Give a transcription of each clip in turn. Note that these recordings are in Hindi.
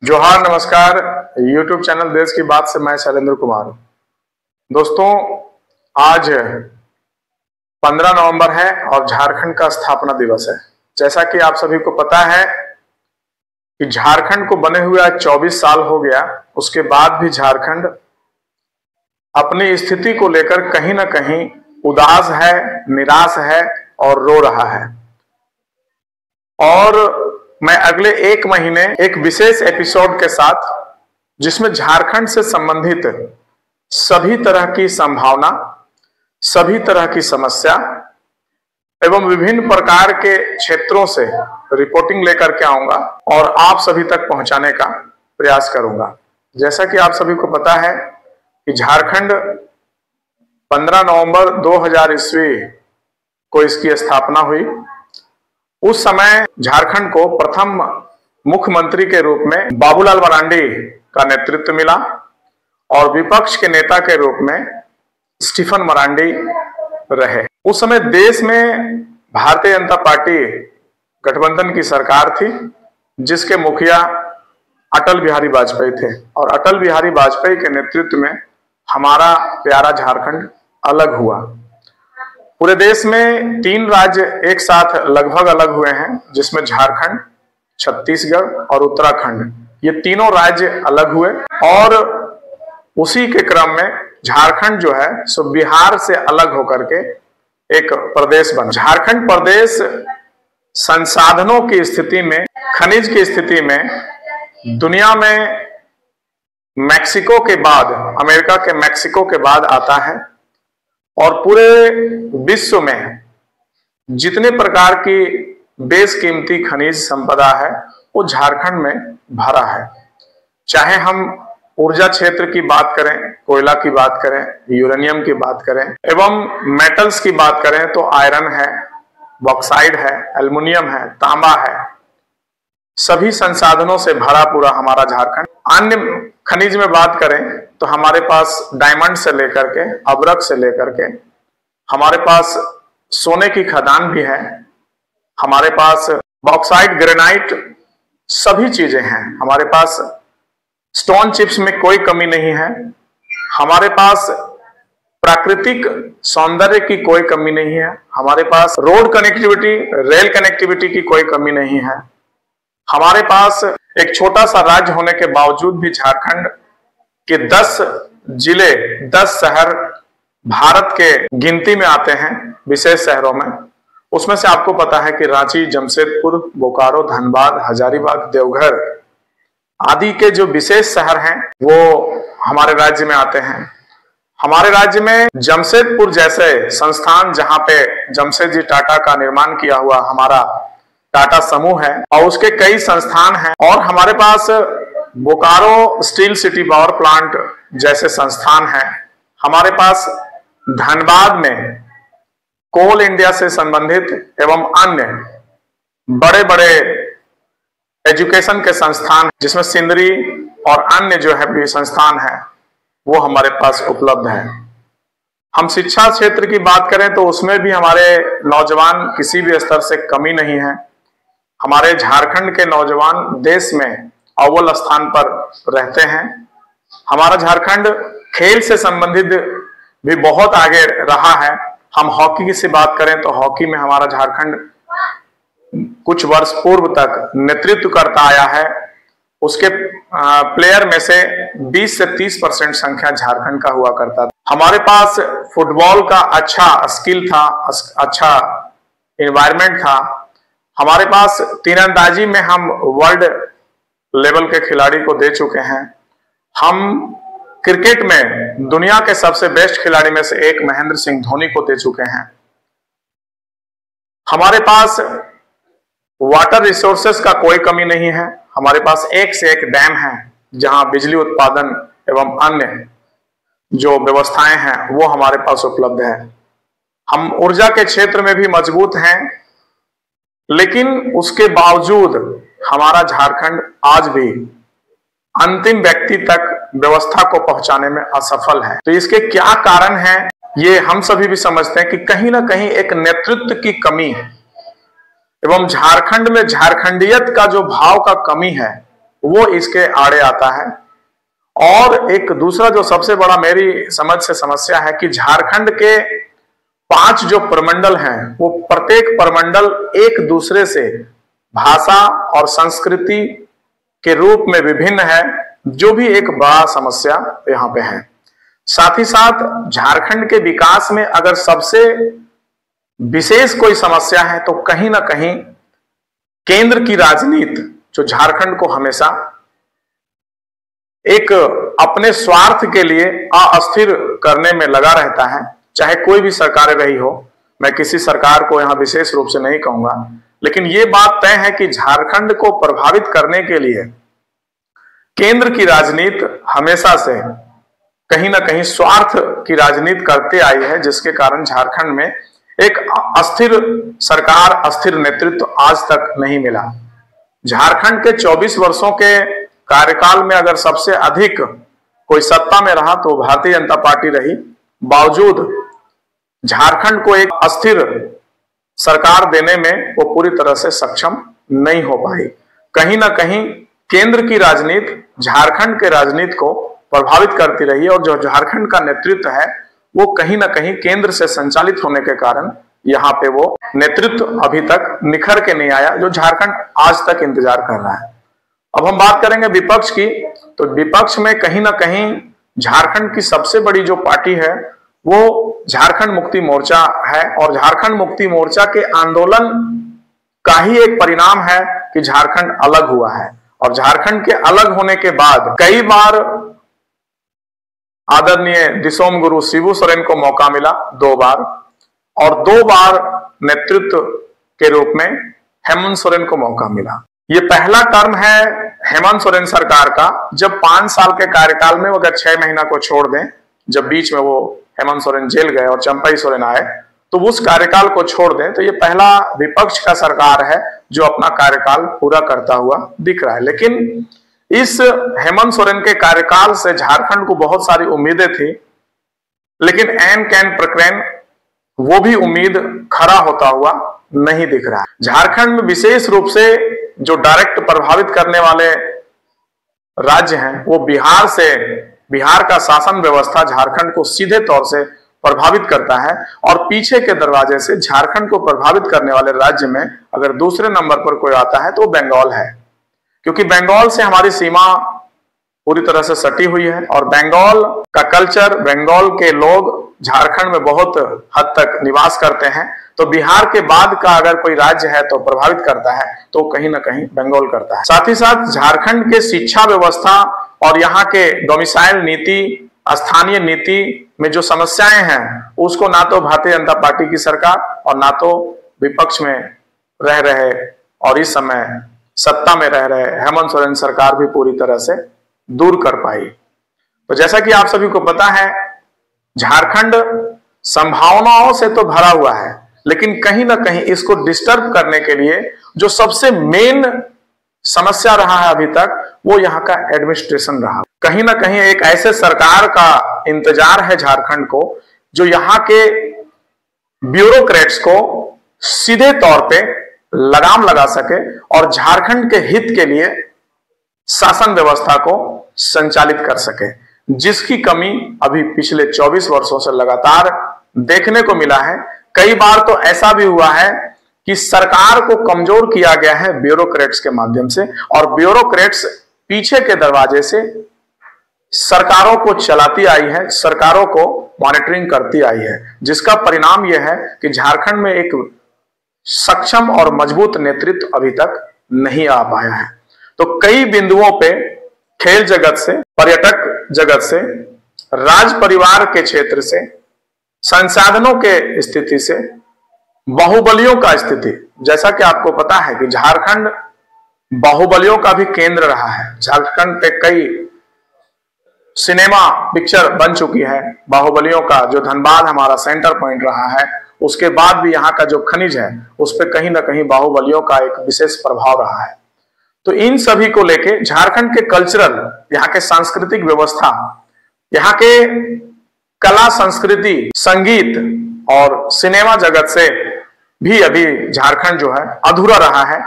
जोहार नमस्कार। YouTube चैनल देश की बात से मैं शैलेंद्र कुमार। दोस्तों, आज 15 नवंबर है और झारखंड का स्थापना दिवस है। जैसा कि आप सभी को पता है कि झारखंड को बने हुए आज 24 साल हो गया, उसके बाद भी झारखंड अपनी स्थिति को लेकर कहीं ना कहीं उदास है, निराश है और रो रहा है। और मैं अगले एक महीने एक विशेष एपिसोड के साथ, जिसमें झारखंड से संबंधित सभी तरह की संभावना, सभी तरह की समस्या एवं विभिन्न प्रकार के क्षेत्रों से रिपोर्टिंग लेकर के आऊंगा और आप सभी तक पहुंचाने का प्रयास करूंगा। जैसा कि आप सभी को पता है कि झारखंड 15 नवंबर 2000 ईस्वी को इसकी स्थापना हुई। उस समय झारखंड को प्रथम मुख्यमंत्री के रूप में बाबूलाल मरांडी का नेतृत्व मिला और विपक्ष के नेता के रूप में स्टीफन मरांडी रहे। उस समय देश में भारतीय जनता पार्टी गठबंधन की सरकार थी, जिसके मुखिया अटल बिहारी वाजपेयी थे और अटल बिहारी वाजपेयी के नेतृत्व में हमारा प्यारा झारखंड अलग हुआ। पूरे देश में 3 राज्य एक साथ लगभग अलग हुए हैं, जिसमें झारखंड, छत्तीसगढ़ और उत्तराखंड, ये तीनों राज्य अलग हुए। और उसी के क्रम में झारखंड जो है सो बिहार से अलग होकर के एक प्रदेश बना। झारखंड प्रदेश संसाधनों की स्थिति में, खनिज की स्थिति में दुनिया में मैक्सिको के बाद, अमेरिका के मैक्सिको के बाद आता है और पूरे विश्व में जितने प्रकार की बेशकीमती खनिज संपदा है वो झारखंड में भरा है। चाहे हम ऊर्जा क्षेत्र की बात करें, कोयला की बात करें, यूरेनियम की बात करें एवं मेटल्स की बात करें तो आयरन है, बॉक्साइड है, एल्युमिनियम है, तांबा है, सभी संसाधनों से भरा पूरा हमारा झारखंड। अन्य खनिज में बात करें तो हमारे पास डायमंड से लेकर के, अभ्रक से लेकर के, हमारे पास सोने की खदान भी है, हमारे पास बॉक्साइट, ग्रेनाइट, सभी चीजें हैं। हमारे पास स्टोन चिप्स में कोई कमी नहीं है। हमारे पास प्राकृतिक सौंदर्य की कोई कमी नहीं है। हमारे पास रोड कनेक्टिविटी, रेल कनेक्टिविटी की कोई कमी नहीं है। हमारे पास एक छोटा सा राज्य होने के बावजूद भी झारखंड के 10 जिले, 10 शहर भारत के गिनती में आते हैं, विशेष शहरों में। उसमें से आपको पता है कि रांची, जमशेदपुर, बोकारो, धनबाद, हजारीबाग, देवघर आदि के जो विशेष शहर हैं वो हमारे राज्य में आते हैं। हमारे राज्य में जमशेदपुर जैसे संस्थान, जहां पे जमशेद जी टाटा का निर्माण किया हुआ हमारा टाटा समूह है और उसके कई संस्थान हैं। और हमारे पास Bokaro steel city power plant जैसे संस्थान हैं। हमारे पास धनबाद में कोल इंडिया से संबंधित एवं अन्य बड़े बड़े एजुकेशन के संस्थान, जिसमें सिंदरी और अन्य जो है भी संस्थान है वो हमारे पास उपलब्ध है। हम शिक्षा क्षेत्र की बात करें तो उसमें भी हमारे नौजवान किसी भी स्तर से कमी नहीं है। हमारे झारखंड के नौजवान देश में अव्वल स्थान पर रहते हैं। हमारा झारखंड खेल से संबंधित भी बहुत आगे रहा है। हम हॉकी की से बात करें तो हॉकी में हमारा झारखंड कुछ वर्ष पूर्व तक नेतृत्व करता आया है। उसके प्लेयर में से 20 से 30% संख्या झारखंड का हुआ करता था। हमारे पास फुटबॉल का अच्छा स्किल था, अच्छा एनवायरनमेंट था। हमारे पास तीरंदाजी में हम वर्ल्ड लेवल के खिलाड़ी को दे चुके हैं। हम क्रिकेट में दुनिया के सबसे बेस्ट खिलाड़ी में से एक महेंद्र सिंह धोनी को दे चुके हैं। हमारे पास वाटर रिसोर्सेस का कोई कमी नहीं है। हमारे पास एक से एक डैम है, जहां बिजली उत्पादन एवं अन्य जो व्यवस्थाएं हैं वो हमारे पास उपलब्ध है। हम ऊर्जा के क्षेत्र में भी मजबूत हैं, लेकिन उसके बावजूद हमारा झारखंड आज भी अंतिम व्यक्ति तक व्यवस्था को पहुंचाने में असफल है। तो इसके क्या कारण हैं, ये हम सभी भी समझते हैं कि कहीं ना कहीं एक नेतृत्व की कमी है एवं झारखंड में झारखंडियत का जो भाव का कमी है वो इसके आड़े आता है। और एक दूसरा जो सबसे बड़ा मेरी समझ से समस्या है कि झारखंड के 5 जो प्रमंडल हैं वो प्रत्येक प्रमंडल एक दूसरे से भाषा और संस्कृति के रूप में विभिन्न है, जो भी एक बड़ा समस्या यहाँ पे है। साथ ही साथ झारखंड के विकास में अगर सबसे विशेष कोई समस्या है तो कहीं ना कहीं केंद्र की राजनीति, जो झारखंड को हमेशा एक अपने स्वार्थ के लिए अस्थिर करने में लगा रहता है, चाहे कोई भी सरकार रही हो। मैं किसी सरकार को यहां विशेष रूप से नहीं कहूंगा, लेकिन यह बात तय है कि झारखंड को प्रभावित करने के लिए केंद्र की राजनीति हमेशा से कहीं ना कहीं स्वार्थ की राजनीति करते आई है, जिसके कारण झारखंड में एक अस्थिर सरकार, अस्थिर नेतृत्व आज तक नहीं मिला। झारखंड के 24 वर्षों के कार्यकाल में अगर सबसे अधिक कोई सत्ता में रहा तो भारतीय जनता पार्टी रही। बावजूद झारखंड को एक अस्थिर सरकार देने में वो पूरी तरह से सक्षम नहीं हो पाई। कहीं ना कहीं केंद्र की राजनीति झारखंड के राजनीति को प्रभावित करती रही और जो झारखंड का नेतृत्व है वो कहीं ना कहीं केंद्र से संचालित होने के कारण यहाँ पे वो नेतृत्व अभी तक निखर के नहीं आया, जो झारखंड आज तक इंतजार कर रहा है। अब हम बात करेंगे विपक्ष की, तो विपक्ष में कहीं ना कहीं झारखंड की सबसे बड़ी जो पार्टी है वो झारखंड मुक्ति मोर्चा है, और झारखंड मुक्ति मोर्चा के आंदोलन का ही एक परिणाम है कि झारखंड अलग हुआ है। और झारखंड के अलग होने के बाद कई बार आदरणीय दिसोम गुरु शिबू सोरेन को मौका मिला 2 बार, और 2 बार नेतृत्व के रूप में हेमंत सोरेन को मौका मिला। ये पहला टर्म है हेमंत सोरेन सरकार का, जब 5 साल के कार्यकाल में अगर 6 महीना को छोड़ दें, जब बीच में वो हेमंत सोरेन जेल गए और चंपई सोरेन आए, तो उस कार्यकाल को छोड़ दें तो ये पहला विपक्ष का सरकार है जो अपना कार्यकाल पूरा करता हुआ दिख रहा है। लेकिन इस हेमंत सोरेन के कार्यकाल से झारखंड को बहुत सारी उम्मीदें थी, लेकिन एन कैन प्रकरण वो भी उम्मीद खरा होता हुआ नहीं दिख रहा है। झारखंड में विशेष रूप से जो डायरेक्ट प्रभावित करने वाले राज्य हैं वो बिहार का शासन व्यवस्था झारखंड को सीधे तौर से प्रभावित करता है, और पीछे के दरवाजे से झारखंड को प्रभावित करने वाले राज्य में अगर दूसरे नंबर पर कोई आता है तो बंगाल है, क्योंकि बंगाल से हमारी सीमा पूरी तरह से सटी हुई है और बंगाल का कल्चर, बंगाल के लोग झारखंड में बहुत हद तक निवास करते हैं। तो बिहार के बाद का अगर कोई राज्य है तो प्रभावित करता है तो कहीं ना कहीं बंगाल करता है। साथ ही साथ झारखंड के शिक्षा व्यवस्था और यहाँ के डोमिसाइल नीति, स्थानीय नीति में जो समस्याएं हैं उसको ना तो भारतीय जनता पार्टी की सरकार और ना तो विपक्ष में रह रहे और इस समय सत्ता में रह रहे हेमंत सोरेन सरकार भी पूरी तरह से दूर कर पाई। तो जैसा कि आप सभी को पता है, झारखंड संभावनाओं से तो भरा हुआ है, लेकिन कहीं ना कहीं इसको डिस्टर्ब करने के लिए जो सबसे मेन समस्या रहा है अभी तक वो यहाँ का एडमिनिस्ट्रेशन रहा। कहीं ना कहीं एक ऐसे सरकार का इंतजार है झारखंड को जो यहाँ के ब्यूरोक्रेट्स को सीधे तौर पे लगाम लगा सके और झारखंड के हित के लिए शासन व्यवस्था को संचालित कर सके, जिसकी कमी अभी पिछले 24 वर्षों से लगातार देखने को मिला है। कई बार तो ऐसा भी हुआ है कि सरकार को कमजोर किया गया है ब्यूरोक्रेट्स के माध्यम से, और ब्यूरोक्रेट्स पीछे के दरवाजे से सरकारों को चलाती आई है, सरकारों को मॉनिटरिंग करती आई है, जिसका परिणाम यह है कि झारखंड में एक सक्षम और मजबूत नेतृत्व अभी तक नहीं आ पाया है। तो कई बिंदुओं पे खेल जगत से, पर्यटक जगत से, राज परिवार के क्षेत्र से, संसाधनों के स्थिति से, बाहुबलियों का स्थिति, जैसा कि आपको पता है कि झारखंड बाहुबलियों का भी केंद्र रहा है। झारखंड पे कई सिनेमा पिक्चर बन चुकी है बाहुबलियों का, जो धनबाद हमारा सेंटर पॉइंट रहा है, उसके बाद भी यहाँ का जो खनिज है उस पर कहीं ना कहीं बाहुबलियों का एक विशेष प्रभाव रहा है। तो इन सभी को लेके झारखंड के कल्चरल, यहाँ के सांस्कृतिक व्यवस्था, यहाँ के कला संस्कृति, संगीत और सिनेमा जगत से भी अभी झारखंड जो है अधूरा रहा है।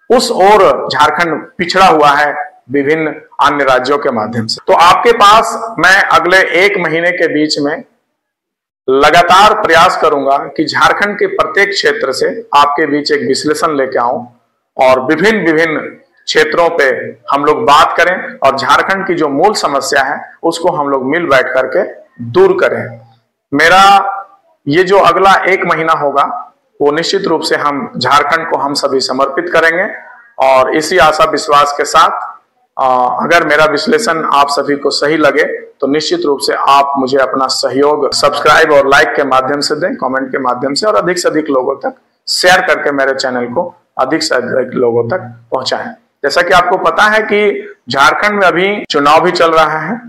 उस ओर झारखंड पिछड़ा हुआ है विभिन्न अन्य राज्यों के माध्यम से। तो आपके पास मैं अगले 1 महीने के बीच में लगातार प्रयास करूंगा कि झारखंड के प्रत्येक क्षेत्र से आपके बीच एक विश्लेषण लेके आऊं और विभिन्न विभिन्न क्षेत्रों पे हम लोग बात करें और झारखंड की जो मूल समस्या है उसको हम लोग मिल बैठ करके दूर करें। मेरा ये जो अगला 1 महीना होगा वो निश्चित रूप से हम झारखंड को हम सभी समर्पित करेंगे और इसी आशा विश्वास के साथ अगर मेरा विश्लेषण आप सभी को सही लगे तो निश्चित रूप से आप मुझे अपना सहयोग सब्सक्राइब और लाइक के माध्यम से दें, कमेंट के माध्यम से, और अधिक से अधिक लोगों तक शेयर करके मेरे चैनल को अधिक से अधिक लोगों तक पहुंचाएं। जैसा कि आपको पता है कि झारखंड में अभी चुनाव भी चल रहा है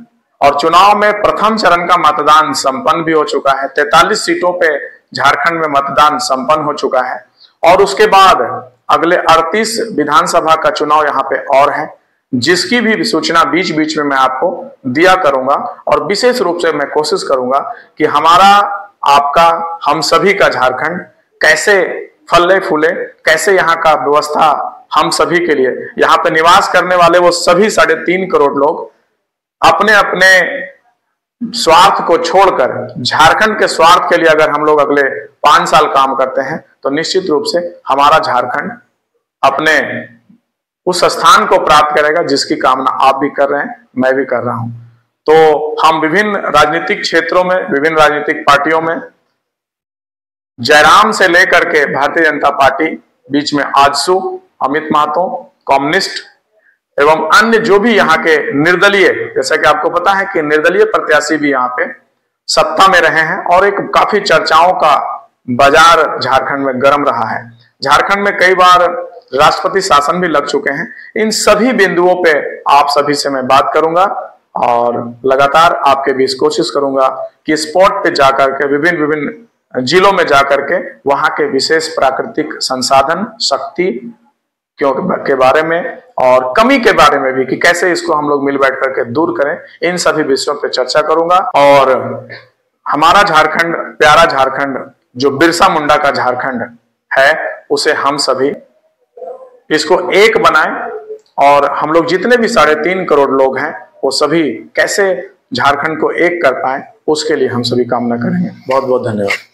और चुनाव में प्रथम चरण का मतदान संपन्न भी हो चुका है। 43 सीटों पे झारखंड में मतदान संपन्न हो चुका है और उसके बाद अगले 38 विधानसभा का चुनाव यहाँ पे और है, जिसकी भी सूचना बीच बीच में मैं आपको दिया करूंगा और विशेष रूप से मैं कोशिश करूंगा कि हमारा, आपका, हम सभी का झारखंड कैसे फले फूले, कैसे यहाँ का व्यवस्था हम सभी के लिए, यहाँ पे निवास करने वाले वो सभी 3.5 करोड़ लोग अपने अपने स्वार्थ को छोड़कर झारखंड के स्वार्थ के लिए अगर हम लोग अगले 5 साल काम करते हैं तो निश्चित रूप से हमारा झारखंड अपने उस स्थान को प्राप्त करेगा जिसकी कामना आप भी कर रहे हैं, मैं भी कर रहा हूं। तो हम विभिन्न राजनीतिक क्षेत्रों में, विभिन्न राजनीतिक पार्टियों में, जयराम से लेकर के भारतीय जनता पार्टी, बीच में आजसू, अमित महतो, कम्युनिस्ट एवं अन्य जो भी यहाँ के निर्दलीय, जैसा कि आपको पता है कि निर्दलीय प्रत्याशी भी यहाँ पे सत्ता में रहे हैं और एक काफी चर्चाओं का बाजार झारखंड में गर्म रहा है। झारखंड में कई बार राष्ट्रपति शासन भी लग चुके हैं। इन सभी बिंदुओं पे आप सभी से मैं बात करूंगा और लगातार आपके बीच कोशिश करूंगा कि स्पॉट पे जाकर के विभिन्न विभिन्न जिलों में जाकर के वहां के विशेष प्राकृतिक संसाधन, शक्ति के बारे में और कमी के बारे में भी कि कैसे इसको हम लोग मिल बैठ करके दूर करें, इन सभी विषयों पे चर्चा करूंगा। और हमारा झारखंड, प्यारा झारखंड, जो बिरसा मुंडा का झारखंड है, उसे हम सभी इसको एक बनाएं और हम लोग जितने भी 3.5 करोड़ लोग हैं वो सभी कैसे झारखंड को एक कर पाए, उसके लिए हम सभी कामना करेंगे। बहुत बहुत धन्यवाद।